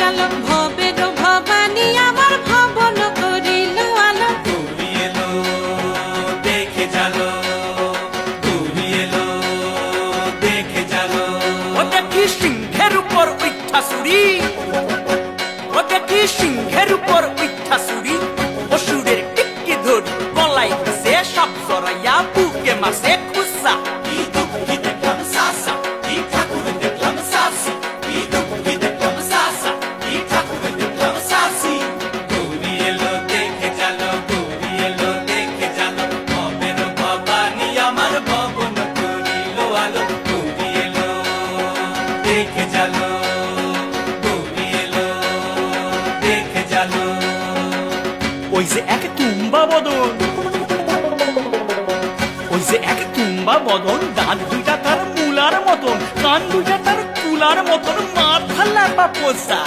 গেল ভবের ভবানী আমার ভবন করিল আলো তুমি এলো দেখে জালো তুমি এলো দেখে জালো ও দেখি সিংহের উপর উঠা সুরি ও দেখি সিংহের উপর উঠা সুরি অসুরের টিক্কি ধরি গলায় সে সব জড়াইয়া বুকে মাসে খুসা কি দুঃখী দেখলাম সাসা কি ঠাকুর দেখলাম সাসি কি দুঃখী দেখলাম সাসা কি ঠাকুর দেখলাম সাসি তুমি এলো দেখে জালো তুমি এলো দেখে জালো ভবের ভবানী আমার ভবন করিল আলো তুমি এলো দেখে জালো তুমি এলো দেখে জালো ওই যে এক তুম্বা বদন ওই যে এক তুম্বা বদন দাঁত দুইটা তার মূলার মতন কান দুইটা তার কুলার মতন মাথা লাপা পোষা